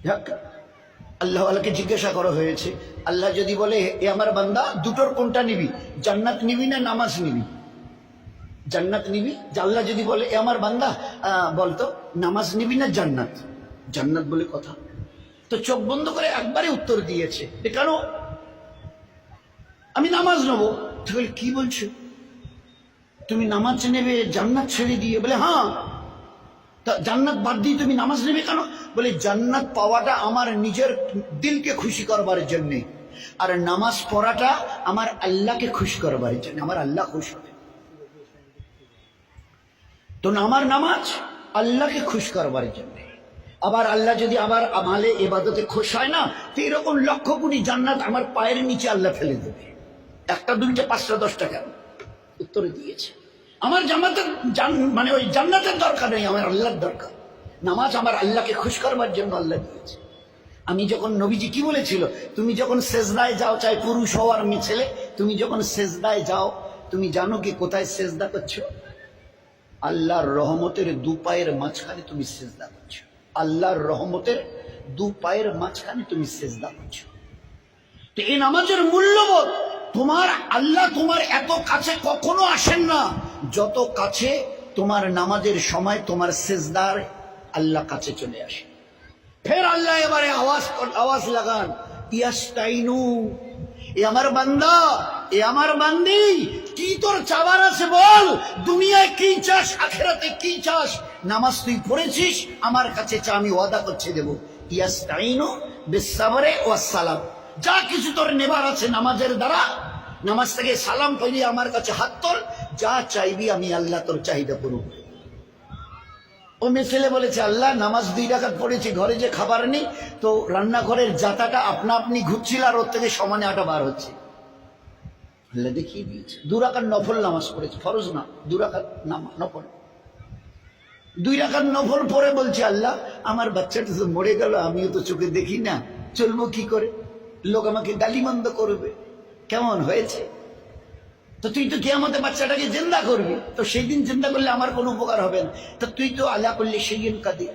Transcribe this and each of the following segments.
যাক, আল্লাহওয়ালাকে জিজ্ঞাসা করা হয়েছে, আল্লাহ যদি বলে এ আমার বান্দা দুটোর কোনটা নিবি, জান্নাত নিবি না নামাজ নিবি? জান্নাত নিবি। আল্লাহ যদি বলে এ আমার বান্দা বলতো নামাজ নিবি না জান্নাত, জান্নাত বলে কথা। তো চোখ বন্ধ করে একবারে উত্তর দিয়েছে, কেন? আমি নামাজ নেবো। তাহলে কি বলছো, তুমি নামাজ নেবে জান্নাত ছেড়ে দিয়ে? বলে হ্যাঁ। তা জান্নাত বাদ দিয়ে তুমি নামাজ নেবে কেন? বলে জান্নাত পাওয়াটা আমার নিজের দিলকে খুশি করবার জন্যে, আর নামাজ পড়াটা আমার আল্লাহকে খুশি করবার জন্য, আমার আল্লাহ খুশি হবে। তো আমার নামাজ আল্লাহকে খুশ করবার জন্য। আবার আল্লাহ যদি আবার আমালে ইবাদতে খুশ হয় না, তো এরকম লক্ষ কোটি জান্নাত আমার পায়ের নিচে আল্লাহ ফেলে দেবে। একটা দুইটা পাঁচটা 10টা কেন? উত্তরে দিয়েছে আমার জান্নাতের মানে ওই জান্নাতের দরকার নেই, আমার আল্লাহর দরকার। নামাজ আমার আল্লাহকে খুশ করবার জন্য আল্লাহ দিয়েছে। আমি যখন, নবীজি কি বলেছিল, তুমি যখন সেজদায় যাও, চাই পুরুষ হও আর মেয়ে ছেলে, তুমি যখন সেজদায় যাও, তুমি জানো কি কোথায় সেজদা করছো? আল্লাহর রহমতের দু পায়ের মাঝখানে তুমি সেজদা করছো। আল্লাহর রহমতের দু পায়ের মাঝখানে তুমি সেজদা করছো। তো এই নামাজের মূল্যবোধ, তোমার আল্লাহ তোমার এত কাছে কখনো আসেন না যত কাছে তোমার নামাজের সময় তোমার সেজদার আল্লাহ কাছে চলে আসে। ফের আল্লাহ এবারে আওয়াজ লাগান, ইয়াস্তাইনু, এ আমার বান্দা, এ আমার বান্দি, কি তোর চাওয়ার আছে বল? দুনিয়ায় কি চাস, আখিরাতে কি চাস? নামাজ তুই পড়েছিস, আমার কাছে চা, আমি ওয়াদা করছি দেবো। ইয়াস্তাইনু বিসসাবরে ওয়াস সালাম, যা কিছু তোর নেবার আছে নামাজের দ্বারা, নামাজ থেকে সালাম পাইলে আমার কাছে হাত তোল, যা চাইবি আমি আল্লাহ তোর চাহিদা করব। ও মেয়ে ছেলে বলেছে, আল্লাহ নামাজ 2 রাকাত পড়েছি, ঘরে যে খাবার নেই, তো রান্নাঘরের জাতাটা আপনা আপনি ঘুরছিল আর ওর থেকে সমানে আটা বার হচ্ছে। আল্লাহ দেখিয়ে দিয়েছে। 2 রাকাত নফল নামাজ পড়েছে, ফরজ না, 2 রাকাত নফল। 2 রাকাত নফল পড়ে বলছে, আল্লাহ আমার বাচ্চাটা তো মরে গেল, আমিও তো চোখে দেখি না, চলবো কি করে? লোক আমাকে গালিমন্দ করবে, কেমন হয়েছে? তো তুই তো কিয়ামতে বাচ্চাটাকে জিন্দা করবি, তো সেই দিন জিন্দা করলে আমার কোনো উপকার হবে না। তো তুই তো আলা করলে সেই কাদির,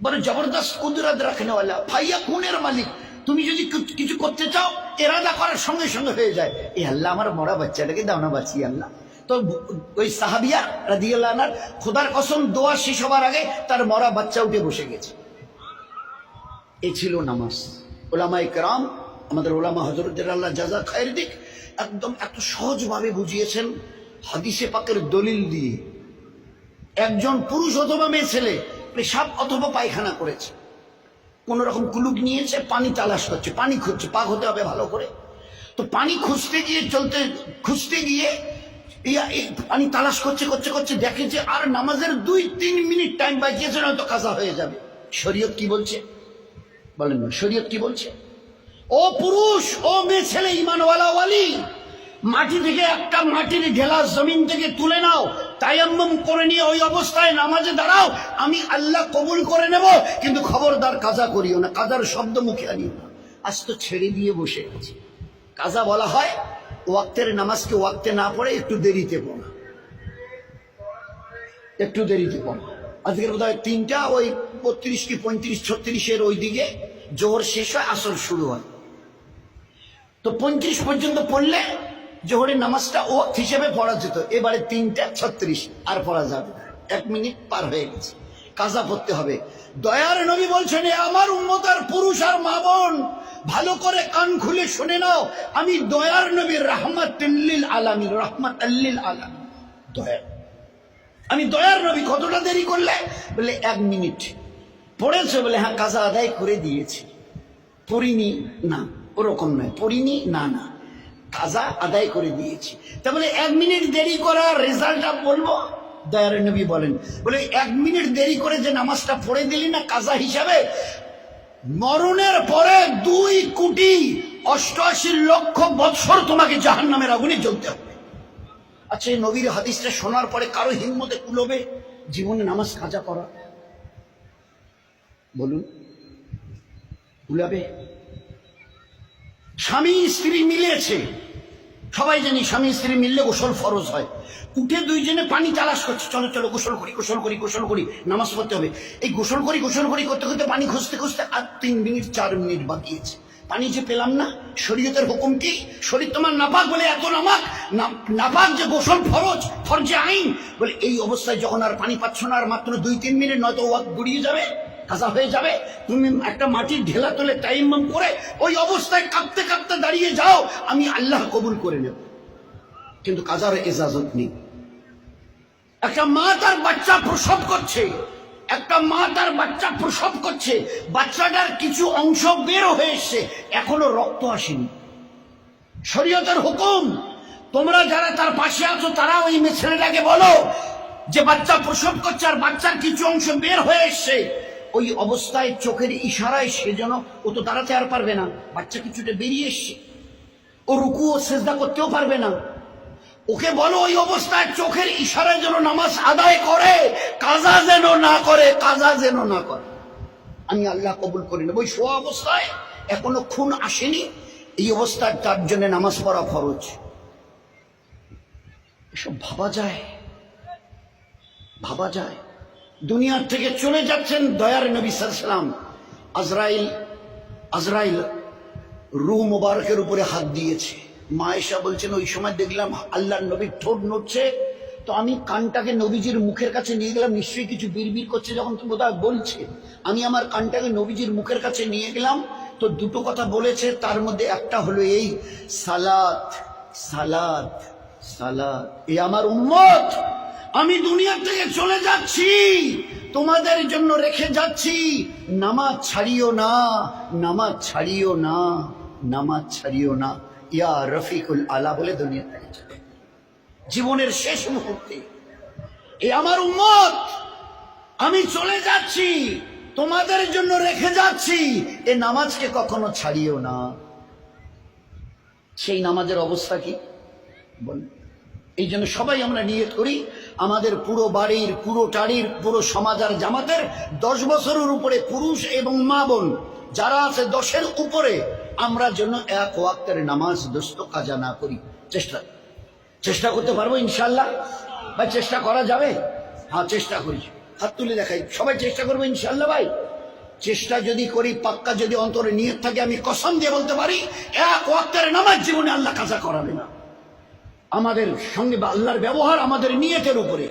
বড় জবরদস্ত কুদরত রাখনেওয়ালা, ফাইয়া খুনের মালিক। তুমি যদি কিছু করতে চাও, এরাদা করার সঙ্গে সঙ্গে হয়ে যায়। এ আল্লাহ আমার মরা বাচ্চাটাকে দাও না, বাঁচিয়ে আল্লাহ। তো ওই সাহাবিয়া রাদিয়াল্লাহু আনহা, খোদার কসম, দোয়া শেষ হবার আগে তার মরা বাচ্চা উঠে বসে গেছে। এ ছিল নামাজ। ওলামায়ে কেরাম, আমাদের ওলামা হযরতদের আল্লাহ জাযা খায়ের দিক, একদম এত সহজভাবে বুঝিয়েছেন হাদিসে পাকের দলিল দিয়ে। একজন পুরুষ অথবা মেয়ে ছেলে পেশাব অথবা পায়খানা করেছে, কোন রকম কুলুক নিয়েছে, পানি তালাশ করছে, পানি খুঁজছে, পাক হতে হবে ভালো করে। তো পানি খুঁজতে গিয়ে পানি তালাশ করছে করছে করছে, দেখে যে আর নামাজের 2-3 মিনিট টাইম বাঁচিয়েছে, নয়তো কাজা হয়ে যাবে। শরীয়ত কি বলছে বলেন না? শরীয়ত কি বলছে? ও পুরুষ, ও মেয়ে ছেলে, ঈমানওয়ালা ওয়ালি, মাটি থেকে একটা মাটির ঢেলা জমিন থেকে তুলে নাও, তায়াম্মুম করে নিয়ে ওই অবস্থায় নামাজে দাঁড়াও, আমি আল্লাহ কবুল করে নেব, কিন্তু খবরদার কাজা করিও না, কাজার শব্দ মুখে আনিও না। আজ তো ছেড়ে দিয়ে বসে আছি। কাজা বলা হয় ওয়াক্তের নামাজকে ওয়াক্তে না পড়ে একটু দেরিতে পড়া, একটু দেরিতে পড়া। আজকের বোধ হয় 3টা ওই 32 কি 35 36 ওই দিকে জোহর শেষ হয়, আসর শুরু হয়। তো 35 পর্যন্ত পড়লে জোহরের নামাজটা ও হিসেবে পড়া যেত। এবারে 3:36 আর পড়া যাবে না, 1 মিনিট পার হয়ে গেছে, কাজা পড়তে হবে। দয়ার নবী বলছেন, আমার উম্মত আর পুরুষ আর মা বোন, ভালো করে কান খুলে শুনে নাও, আমি দয়ার নবী, রাহমাতুল লিল আলামিন, রাহমাতুল লিল আলামিন, দয়ার, আমি দয়ার নবী। কতটা দেরি করলে? বলে 1 মিনিট। পড়েছে? বলে হ্যাঁ, কাজা আদায় করে দিয়েছি। পড়িনি? না, ওরকম নয়, পড়িনি, না না, কাজা আদায় করে দিয়েছি। তা বলে 1 মিনিট দেরি করার রেজাল্টটা বলবো? দয়ার নবী বলেন, বলে 1 মিনিট দেরি করে যে নামাজটা পড়ে দিলি না কাজা হিসাবে, মরণের পরে 2,88,00,000 বৎসর তোমাকে জাহান্নামের আগুনে জ্বলতে হবে। আচ্ছা, এই নবীর হাদিসটা শোনার পরে কারো হিম্মতে কুলোবে জীবনে নামাজ কাজা করা? বলুন, কুলাবে? স্বামী স্ত্রী মিলেছে, সবাই জানি স্বামী স্ত্রী মিললে গোসল ফরজ হয়। উঠে দুইজনে পানি তালাশ করছে, চলো চলো গোসল করি গোসল করি গোসল করি, নামাজ পড়তে হবে। এই গোসল করি করতে করতে পানি খুঁজতে খুঁজতে আর 3 মিনিট 4 মিনিট বাকি আছে। পানি যে পেলাম না। শরীয়তের হুকুম কি? শরীর তোমার নাপাক বলে এত নাপাক যে গোসল ফরজে আইন বলে। এই অবস্থায় যখন আর পানি পাচ্ছ না, আর মাত্র 2-3 মিনিট, নয়তো ওয়াক্ত গড়িয়ে যাবে, কাজা হয়ে যাবে, তুমি একটা মাটির ঢেলা তোলে তাইম্মাম করে ওই অবস্থায় কাঁপতে কাঁপতে দাঁড়িয়ে যাও, আমি আল্লাহ কবুল করে নেব, কিন্তু কাজার ইজাজত নেই। একটা মা তার বাচ্চা প্রসব করছে, বাচ্চাটার কিছু অংশ বের হয়ে এসছে, এখনো রক্ত আসেনি। শরীয়তের হুকুম, তোমরা যারা তার পাশে আছো তারা ওই ছেলেটাকে বলো যে বাচ্চা প্রসব করছে আর বাচ্চার কিছু অংশ বের হয়ে এসছে, ওই অবস্থায় চোখের ইশারায় সে যেন, ও তো দাঁড়াতে আর পারবে না, বাচ্চা কিছুটা বেরিয়ে এসছে, ও রুকু ও সেজদা করতেও পারবে না, ওকে বলো ওই অবস্থায় চোখের ইশারায় যেন নামাজ আদায় করে, কাজা যেন না করে। আমি আল্লাহ কবুল করি নেব। ওই শোয়া অবস্থায় এখনো খুন আসেনি, এই অবস্থায় তার জন্য নামাজ পড়া ফরজ। এসব ভাবা যায়। দুনিয়ার থেকে চলে যাচ্ছেন দয়ার নবী সাল্লাল্লাহু আলাইহি ওয়াসাল্লাম। আজরাইল রূহ মুবারকের উপরে হাত দিয়েছে। মা আয়েশা বলছেন ওই সময় দেখলাম আল্লাহর নবীর ঠোঁট নড়ছে, তো আমি কানটাকে নবীজির মুখের কাছে নিয়ে গেলাম, নিশ্চয়ই কিছু বিড়বিড় করছে যখন তো বোধহয় বলছে। আমি আমার কানটাকে নবীজির মুখের কাছে নিয়ে গেলাম, তো দুটো কথা বলেছে, তার মধ্যে একটা হলো এই, সালাত সালাত সালাত। এ আমার উম্মত, আমি দুনিয়া থেকে চলে যাচ্ছি, তোমাদের জন্য রেখে যাচ্ছি, নামাজ ছাড়িও না, ইয়া রফিকুল আলা বলে দুনিয়া থেকে চলে। জীবনের শেষ মুহূর্তে এ আমার উম্মত, আমি চলে যাচ্ছি, তোমাদের জন্য রেখে যাচ্ছি, এ নামাজকে কখনো ছাড়িও না। সেই নামাজের অবস্থা কি বলেন? এই জন্য সবাই আমরা নিয়ত করি, আমাদের পুরো বাড়ির, পুরো টাড়ির, পুরো সমাজ আর জামাতের 10 বছরের উপরে পুরুষ এবং মা বোন যারা আছে 10-এর উপরে, আমরা যেন এক ওয়াক্তের নামাজ দোস্ত কাজা না করি। চেষ্টা করতে পারবো ইনশাল্লাহ? ভাই চেষ্টা করা যাবে? হ্যাঁ চেষ্টা করি, হাত তুলে দেখাই, সবাই চেষ্টা করবো ইনশাল্লাহ। ভাই চেষ্টা যদি করি, পাক্কা যদি অন্তরে নিয়ত থাকে, আমি কসম দিয়ে বলতে পারি এক ওয়াক্তের নামাজ জীবনে আল্লাহ কাজা করাবে না। আমাদের সঙ্গে আল্লাহর ব্যবহার আমাদের নিয়তের উপরে।